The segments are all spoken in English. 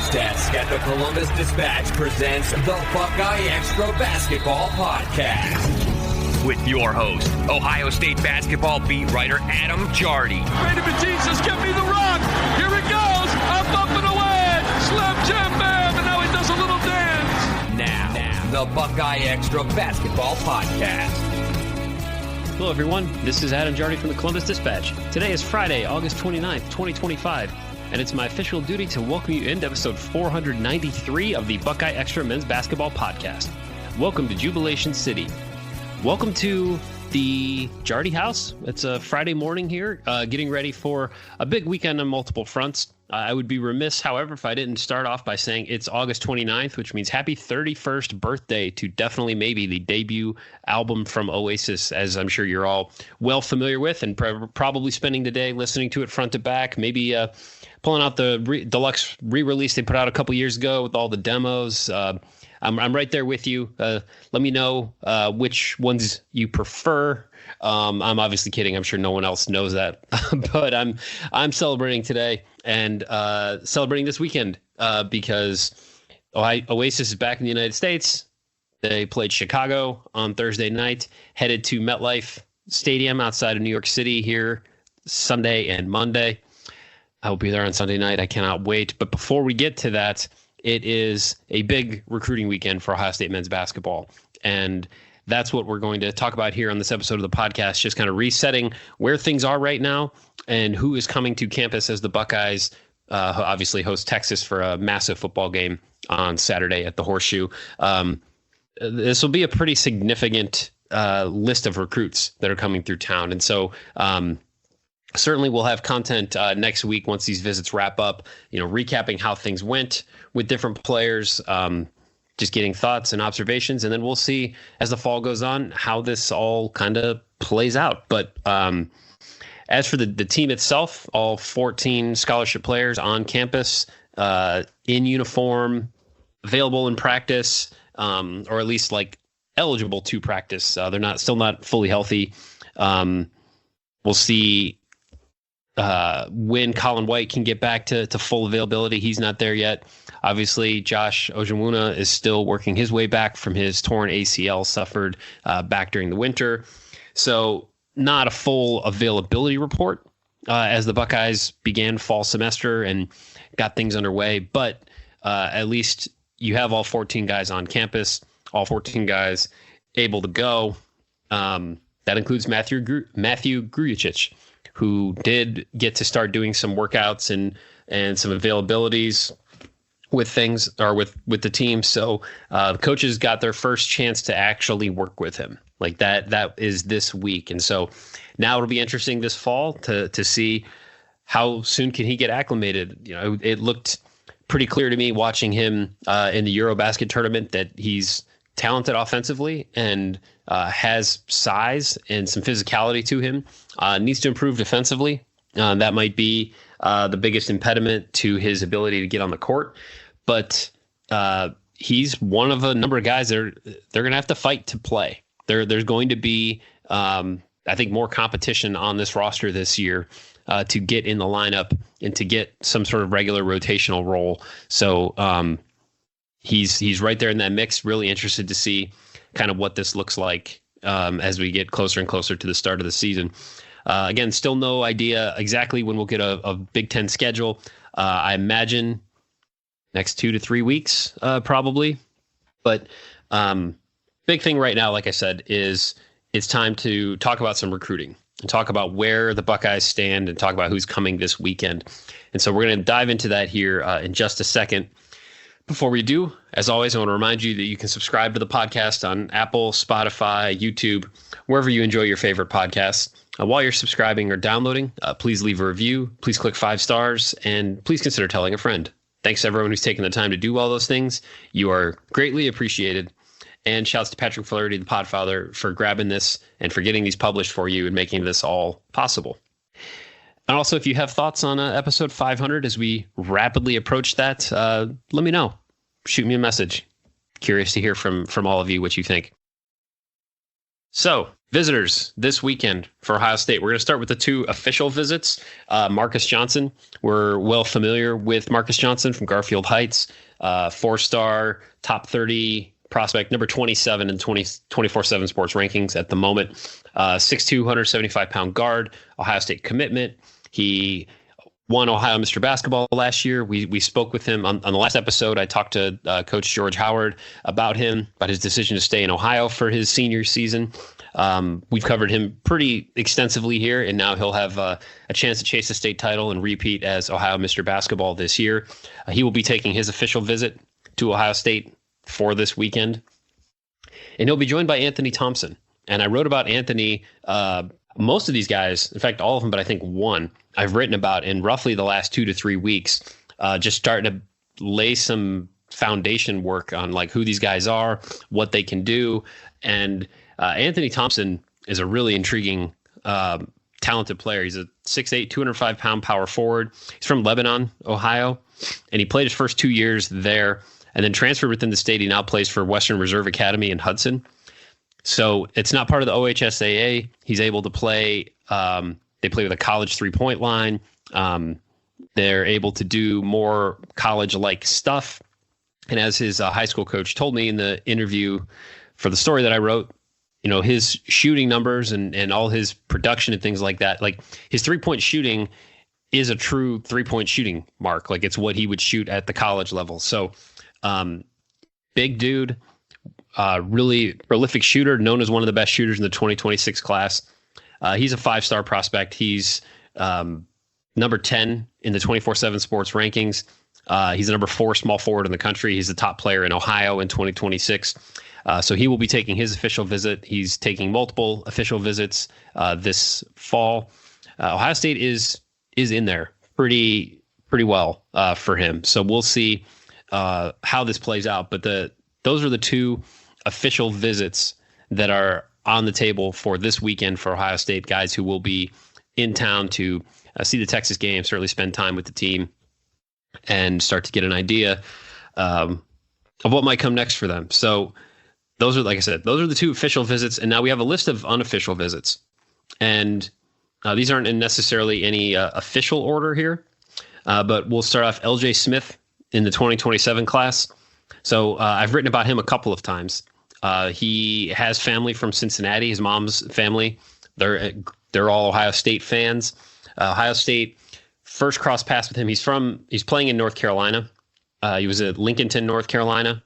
News Desk at the Columbus Dispatch presents the BuckeyeXtra Basketball Podcast. With your host, Ohio State basketball beat writer Adam Jardy. Brady Batista, give me the rock. Here it goes. Up and away. Slam jam bam. And now he does a little dance. Now, the BuckeyeXtra Basketball Podcast. Hello, everyone. This is Adam Jardy from the Columbus Dispatch. Today is Friday, August 29th, 2025, and it's my official duty to welcome you into episode 493 of the BuckeyeXtra Men's Basketball Podcast. Welcome to Jubilation City. Welcome to the Jardy house. It's a Friday morning here, getting ready for a big weekend on multiple fronts. I would be remiss, however, if I didn't start off by saying it's August 29th, which means happy 31st birthday to Definitely Maybe, the debut album from Oasis, as I'm sure you're all well familiar with and probably spending the day listening to it front to back, maybe pulling out the deluxe re-release they put out a couple years ago with all the demos. I'm right there with you. Let me know which ones you prefer. I'm obviously kidding. I'm sure no one else knows that, but I'm celebrating today and celebrating this weekend because Oasis is back in the United States. They played Chicago on Thursday night, headed to MetLife Stadium outside of New York City here Sunday and Monday. I will be there on Sunday night. I cannot wait. But before we get to that, it is a big recruiting weekend for Ohio State men's basketball. And that's what we're going to talk about here on this episode of the podcast, just kind of resetting where things are right now and who is coming to campus as the Buckeyes obviously host Texas for a massive football game on Saturday at the Horseshoe. This will be a pretty significant list of recruits that are coming through town. And so certainly we'll have content next week once these visits wrap up, recapping how things went with different players, just getting thoughts and observations. And then we'll see as the fall goes on how this all kind of plays out. But as for the team itself, all 14 scholarship players on campus, in uniform, available in practice, or at least like eligible to practice. They're still not fully healthy. We'll see when Colin White can get back to full availability. He's not there yet. Obviously, Josh Ojimuna is still working his way back from his torn ACL suffered back during the winter. So not a full availability report as the Buckeyes began fall semester and got things underway. But at least you have all 14 guys on campus, all 14 guys able to go. That includes Matthew Grujicic, who did get to start doing some workouts and some availabilities with things or with the team. So the coaches got their first chance to actually work with him like that. That is this week. And so now it'll be interesting this fall to see how soon can he get acclimated. It looked pretty clear to me watching him in the Eurobasket tournament that he's talented offensively and has size and some physicality to him, needs to improve defensively. That might be the biggest impediment to his ability to get on the court. But he's one of a number of guys that they're going to have to fight to play. There's going to be, I think, more competition on this roster this year to get in the lineup and to get some sort of regular rotational role. So he's right there in that mix. Really interested to see kind of what this looks like as we get closer and closer to the start of the season. Again, still no idea exactly when we'll get a Big Ten schedule. I imagine next 2 to 3 weeks, probably. But big thing right now, like I said, is it's time to talk about some recruiting and talk about where the Buckeyes stand and talk about who's coming this weekend. And so we're going to dive into that here in just a second. Before we do, as always, I want to remind you that you can subscribe to the podcast on Apple, Spotify, YouTube, wherever you enjoy your favorite podcasts. While you're subscribing or downloading, please leave a review. Please click 5 stars and please consider telling a friend. Thanks to everyone who's taken the time to do all those things. You are greatly appreciated. And shouts to Patrick Flaherty, the Podfather, for grabbing this and for getting these published for you and making this all possible. And also, if you have thoughts on episode 500 as we rapidly approach that, let me know. Shoot me a message. Curious to hear from all of you what you think. So Visitors this weekend for Ohio State. We're going to start with the two official visits. Marcus Johnson. We're well familiar with Marcus Johnson from Garfield Heights, 4-star, top 30 prospect, number 27 in 24/7 Sports rankings at the moment. 6'2", 175-pound guard, Ohio State commitment. He won Ohio Mr. Basketball last year. We spoke with him on the last episode. I talked to Coach George Howard about his decision to stay in Ohio for his senior season. We've covered him pretty extensively here, and now he'll have a chance to chase the state title and repeat as Ohio Mr. Basketball this year. He will be taking his official visit to Ohio State for this weekend, and he'll be joined by Anthony Thompson. And I wrote about Anthony, most of these guys, in fact, all of them, but I think one I've written about in roughly the last 2 to 3 weeks, just starting to lay some foundation work on like who these guys are, what they can do. And Anthony Thompson is a really intriguing, talented player. He's a 6'8", 205-pound power forward. He's from Lebanon, Ohio, and he played his first 2 years there and then transferred within the state. He now plays for Western Reserve Academy in Hudson. So it's not part of the OHSAA. He's able to play. They play with a college three-point line. They're able to do more college-like stuff. And as his high school coach told me in the interview for the story that I wrote, you know, his shooting numbers and all his production and things like that, like his three-point shooting is a true three-point shooting mark. Like it's what he would shoot at the college level. So big dude, really prolific shooter, known as one of the best shooters in the 2026 class. He's a 5-star prospect. He's number 10 in the 24/7 Sports rankings. He's the number 4 small forward in the country. He's the top player in Ohio in 2026. So he will be taking his official visit. He's taking multiple official visits this fall. Ohio State is in there pretty well for him. So we'll see how this plays out. But those are the two official visits that are on the table for this weekend for Ohio State, guys who will be in town to see the Texas game, certainly spend time with the team, and start to get an idea of what might come next for them. So those are, like I said, those are the two official visits. And now we have a list of unofficial visits. And these aren't in necessarily any official order here, but we'll start off LJ Smith in the 2027 class. So I've written about him a couple of times. He has family from Cincinnati, his mom's family. They're all Ohio State fans. Ohio State first cross paths with him. He's playing in North Carolina. He was at Lincolnton, North Carolina,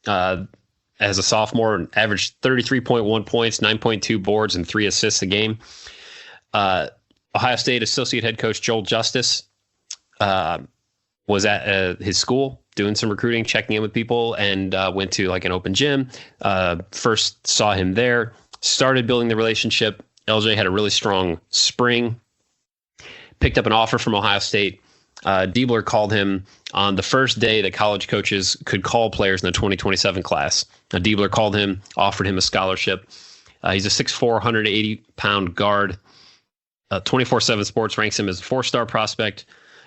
as a sophomore, and averaged 33.1 points, 9.2 boards, and 3 assists a game. Ohio State associate head coach Joel Justice was at his school doing some recruiting, checking in with people, and went to like an open gym. First saw him there, started building the relationship. LJ had a really strong spring, picked up an offer from Ohio State. Diebler called him on the first day that college coaches could call players in the 2027 class. Diebler called him, offered him a scholarship. He's a 6'4", 180-pound guard. 24/7 Sports ranks him as a 4-star prospect,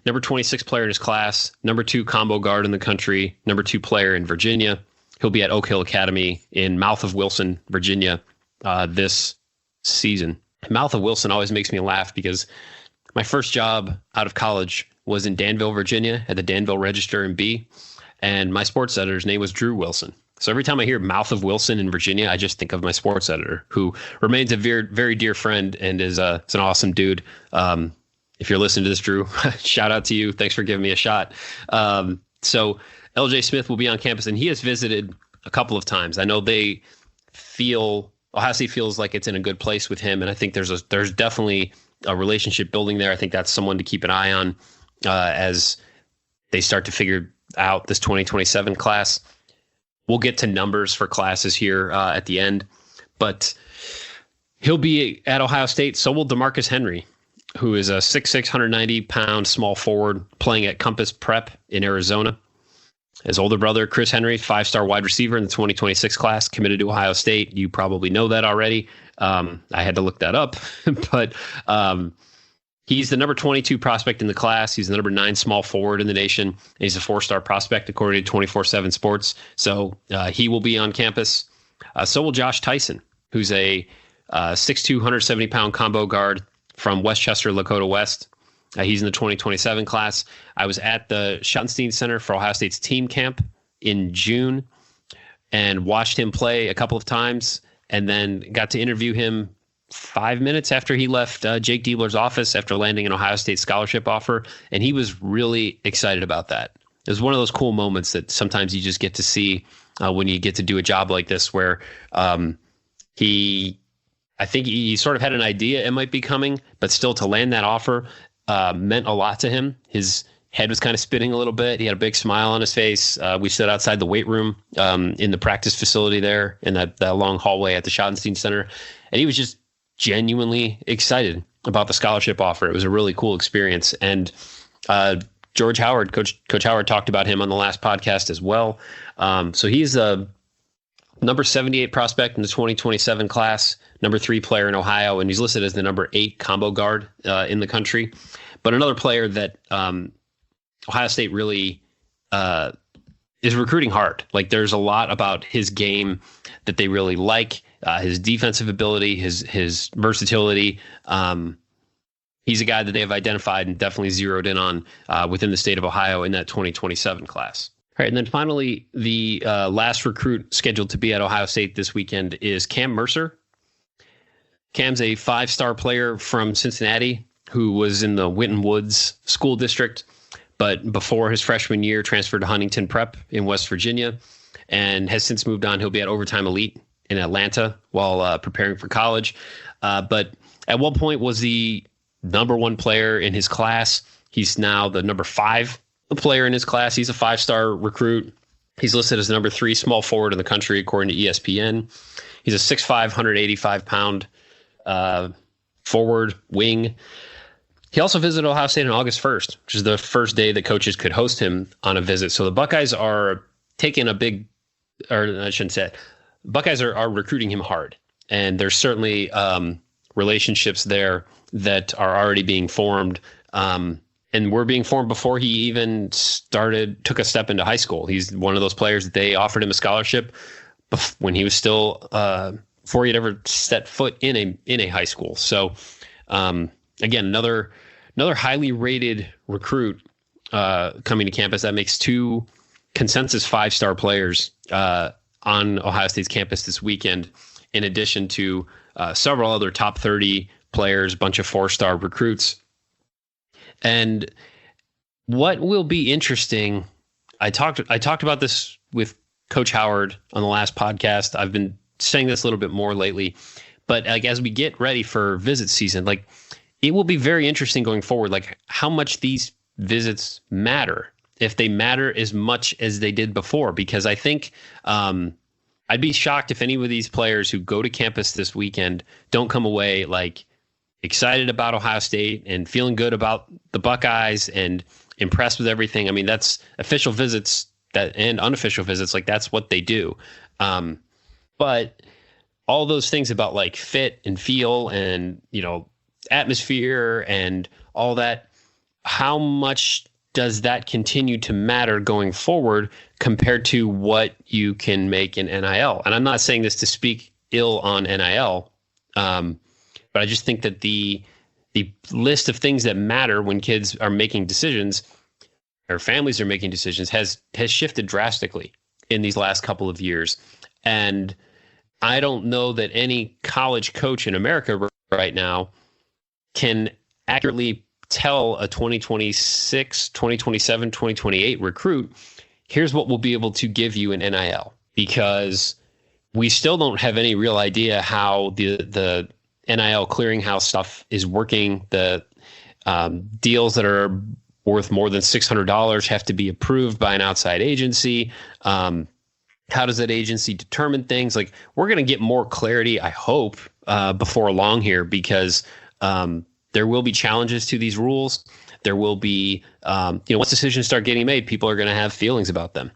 number 26 player in his class, number 2 combo guard in the country, number 2 player in Virginia. He'll be at Oak Hill Academy in Mouth of Wilson, Virginia, this season. Mouth of Wilson always makes me laugh because my first job out of college was in Danville, Virginia, at the Danville Register and Bee, and my sports editor's name was Drew Wilson. So every time I hear Mouth of Wilson in Virginia, I just think of my sports editor, who remains a very, very dear friend and is an awesome dude. If you're listening to this, Drew, shout out to you. Thanks for giving me a shot. So LJ Smith will be on campus, and he has visited a couple of times. I know Ohio State feels like it's in a good place with him, and I think there's definitely a relationship building there. I think that's someone to keep an eye on as they start to figure out this 2027 class. We'll get to numbers for classes here at the end, but he'll be at Ohio State. So will DeMarcus Henry, who is a 6'6", 190-pound small forward playing at Compass Prep in Arizona. His older brother, Chris Henry, 5-star wide receiver in the 2026 class, committed to Ohio State. You probably know that already. I had to look that up, but he's the number 22 prospect in the class. He's the number 9 small forward in the nation. And he's a 4-star prospect according to 24/7 Sports. So he will be on campus. So will Josh Tyson, who's a 6'2", 170-pound combo guard from Westchester, Lakota West. He's in the 2027 class. I was at the Schottenstein Center for Ohio State's team camp in June and watched him play a couple of times, and then got to interview him 5 minutes after he left Jake Diebler's office after landing an Ohio State scholarship offer, and he was really excited about that. It was one of those cool moments that sometimes you just get to see when you get to do a job like this, where I think he sort of had an idea it might be coming, but still to land that offer meant a lot to him. His head was kind of spinning a little bit. He had a big smile on his face. We stood outside the weight room in the practice facility there in that long hallway at the Schottenstein Center, and he was just genuinely excited about the scholarship offer. It was a really cool experience. And George Howard, Coach Howard, talked about him on the last podcast as well. So he's a number 78 prospect in the 2027 class, number 3 player in Ohio, and he's listed as the number 8 combo guard in the country. But another player that Ohio State really is recruiting hard. Like, there's a lot about his game that they really like. His defensive ability, his versatility. He's a guy that they have identified and definitely zeroed in on within the state of Ohio in that 2027 class. All right, and then finally, the last recruit scheduled to be at Ohio State this weekend is Cam Mercer. Cam's a 5-star player from Cincinnati who was in the Winton Woods School District, but before his freshman year transferred to Huntington Prep in West Virginia and has since moved on. He'll be at Overtime Elite in Atlanta while preparing for college. But at one point was the number 1 player in his class. He's now the number 5 player in his class. He's a 5-star recruit. He's listed as number 3 small forward in the country, according to ESPN. He's a 6'5", 185-pound forward wing. He also visited Ohio State on August 1st, which is the first day that coaches could host him on a visit. So the Buckeyes are taking a big, or I shouldn't say it, Buckeyes are recruiting him hard. And there's certainly relationships there that are already being formed, and were being formed before he even took a step into high school. He's one of those players that they offered him a scholarship when he was still, before he'd ever set foot in a high school. So again, another highly rated recruit coming to campus. That makes 2 consensus 5-star players on Ohio State's campus this weekend, in addition to several other top 30 players, a bunch of 4-star recruits. And what will be interesting, I talked about this with Coach Howard on the last podcast. I've been saying this a little bit more lately, but like, as we get ready for visit season, like, it will be very interesting going forward, like how much these visits matter, if they matter as much as they did before. Because I think I'd be shocked if any of these players who go to campus this weekend don't come away like excited about Ohio State and feeling good about the Buckeyes and impressed with everything. I mean, that's official visits and unofficial visits. Like, that's what they do. But all those things about like fit and feel and, atmosphere and all that, how much does that continue to matter going forward compared to what you can make in NIL? And I'm not saying this to speak ill on NIL, but I just think that the list of things that matter when kids are making decisions or families are making decisions has shifted drastically in these last couple of years. And I don't know that any college coach in America right now can accurately tell a 2026, 2027, 2028 recruit, here's what we'll be able to give you in NIL, because we still don't have any real idea how the NIL clearinghouse stuff is working. The deals that are worth more than $600 have to be approved by an outside agency. How does that agency determine things? Like, we're going to get more clarity, I hope, before long here, because there will be challenges to these rules. There will be, once decisions start getting made, people are going to have feelings about them,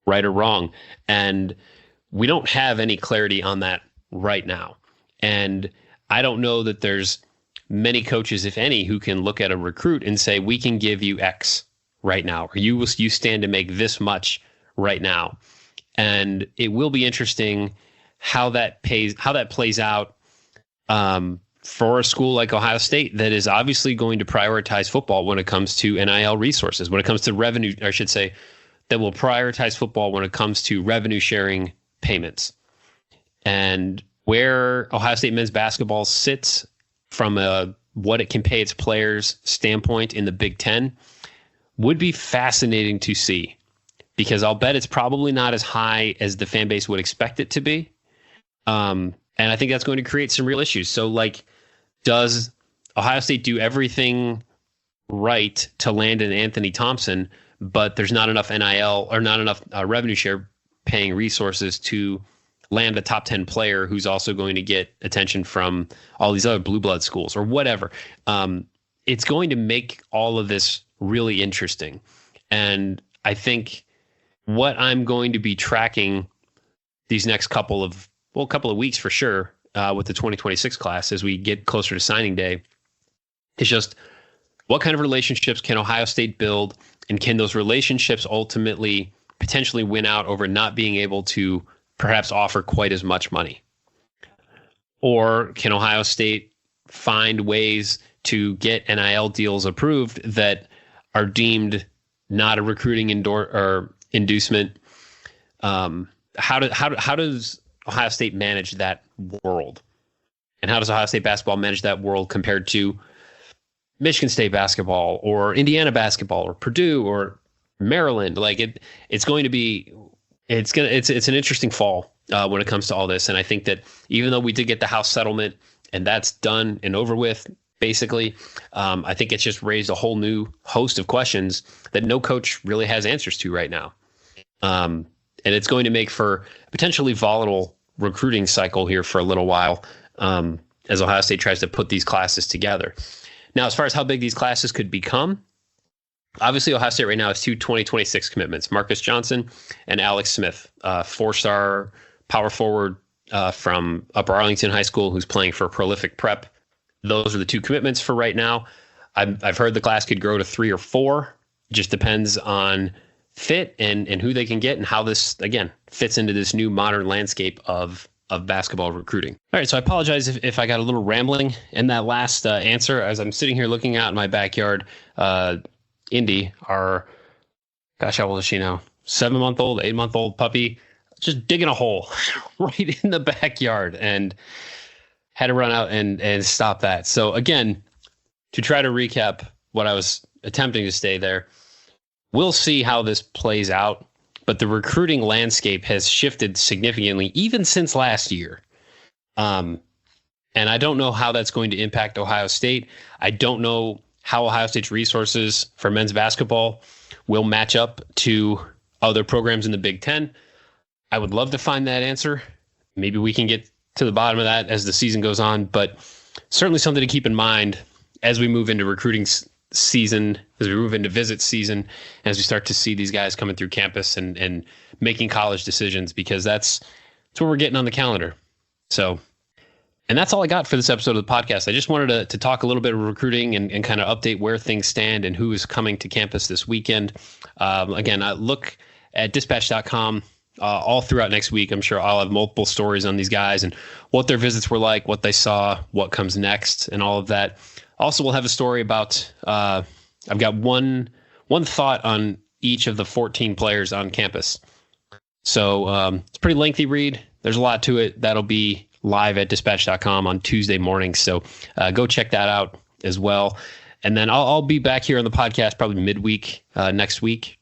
right or wrong. And we don't have any clarity on that right now. And I don't know that there's many coaches, if any, who can look at a recruit and say, we can give you X right now, or you stand to make this much right now. And it will be interesting how that plays out for a school like Ohio State that is obviously going to prioritize football when it comes to NIL resources, when it comes to revenue, I should say, that will prioritize football when it comes to revenue sharing payments. And where Ohio State men's basketball sits from what it can pay its players standpoint in the Big Ten would be fascinating to see, because I'll bet it's probably not as high as the fan base would expect it to be. And I think that's going to create some real issues. So, like, does Ohio State do everything right to land an Anthony Thompson, but there's not enough NIL or not enough revenue share paying resources to land a top 10 player who's also going to get attention from all these other blue blood schools or whatever? It's going to make all of this really interesting. And I think what I'm going to be tracking these next couple of weeks for sure, with the 2026 class as we get closer to signing day, is just what kind of relationships can Ohio State build, and can those relationships ultimately potentially win out over not being able to perhaps offer quite as much money? Or can Ohio State find ways to get NIL deals approved that are deemed not a recruiting inducement? How does Ohio State manage that world? And how does Ohio State basketball manage that world compared to Michigan State basketball or Indiana basketball or Purdue or Maryland? Like, it's an interesting fall when it comes to all this. And I think that even though we did get the House settlement and that's done and over with, basically, I think it's just raised a whole new host of questions that no coach really has answers to right now. And it's going to make for a potentially volatile recruiting cycle here for a little while, as Ohio State tries to put these classes together. Now, as far as how big these classes could become, obviously Ohio State right now has 2 2026 commitments, Marcus Johnson and Alex Smith, 4-star power forward from Upper Arlington High School who's playing for Prolific Prep. Those are the 2 commitments for right now. I've heard the class could grow to 3 or 4. It just depends on fit and who they can get and how this, again, fits into this new modern landscape of basketball recruiting. All right, so I apologize if I got a little rambling in that last answer. As I'm sitting here looking out in my backyard, Indy, our, gosh, how old is she now? 7-month-old, 8-month-old puppy, just digging a hole right in the backyard, and had to run out and stop that. So again, to try to recap what I was attempting to say there, we'll see how this plays out, but the recruiting landscape has shifted significantly even since last year. And I don't know how that's going to impact Ohio State. I don't know how Ohio State's resources for men's basketball will match up to other programs in the Big Ten. I would love to find that answer. Maybe we can get to the bottom of that as the season goes on, but certainly something to keep in mind as we move into recruiting season, as we move into visit season, as we start to see these guys coming through campus and making college decisions, because that's what we're getting on the calendar. So, and that's all I got for this episode of the podcast. I just wanted to talk a little bit of recruiting and kind of update where things stand and who is coming to campus this weekend. Again, look at dispatch.com all throughout next week. I'm sure I'll have multiple stories on these guys and what their visits were like, what they saw, what comes next, and all of that. Also, we'll have a story about, I've got one thought on each of the 14 players on campus. So it's a pretty lengthy read. There's a lot to it. That'll be live at dispatch.com on Tuesday morning. So go check that out as well. And then I'll be back here on the podcast probably midweek next week,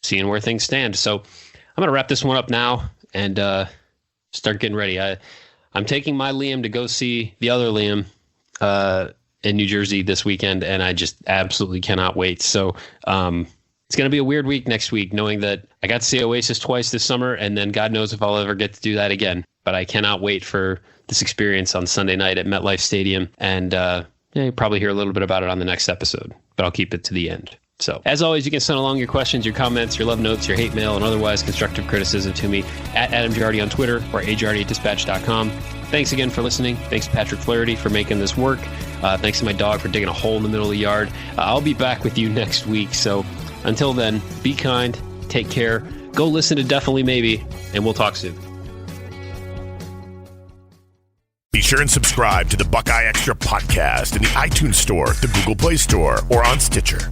seeing where things stand. So I'm going to wrap this one up now and start getting ready. I'm taking my Liam to go see the other Liam in New Jersey this weekend, and I just absolutely cannot wait. So it's going to be a weird week next week, knowing that I got to see Oasis twice this summer, and then God knows if I'll ever get to do that again. But I cannot wait for this experience on Sunday night at MetLife Stadium, and you'll probably hear a little bit about it on the next episode, but I'll keep it to the end. So, as always, you can send along your questions, your comments, your love notes, your hate mail, and otherwise constructive criticism to me at Adam Jardy on Twitter or ajardy@dispatch.com. Thanks again for listening. Thanks to Patrick Flaherty for making this work. Thanks to my dog for digging a hole in the middle of the yard. I'll be back with you next week. So until then, be kind, take care, go listen to Definitely Maybe, and we'll talk soon. Be sure and subscribe to the Buckeye Extra podcast in the iTunes Store, the Google Play Store, or on Stitcher.